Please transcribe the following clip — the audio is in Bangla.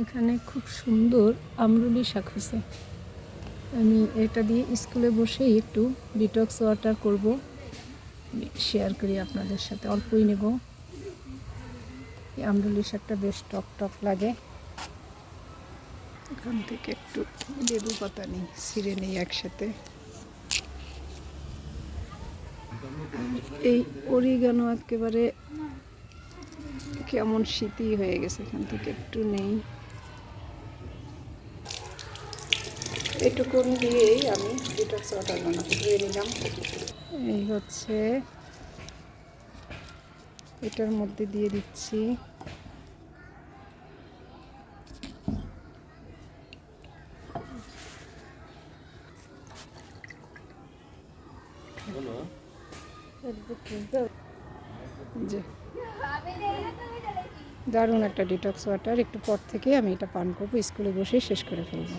এখানে খুব সুন্দর আমরুলি শাক হয়েছে। আমি এটা দিয়ে স্কুলে বসেই একটু ডিটক্স ওয়াটার করব, শেয়ার করি আপনাদের সাথে। অল্পই নেব। এই আমরুলি শাকটা বেশ টক টক লাগে। এখান থেকে একটু লেবু পাতা নিই, ছিঁড়ে নিই একসাথে। এই অরিগানো একেবারে কেমন শীতই হয়ে গেছে, এখান থেকে একটু নেই। এটুকুন দিয়েই আমি ডিটক্স ওয়াটার বানাবো, ধুয়ে নিলাম। এই হচ্ছে, এটার মধ্যে দিয়ে দিচ্ছি যে দারুণ একটা ডিটক্স ওয়াটার। একটু পর থেকে আমি এটা পান করবো, স্কুলে বসেই শেষ করে ফেলবো।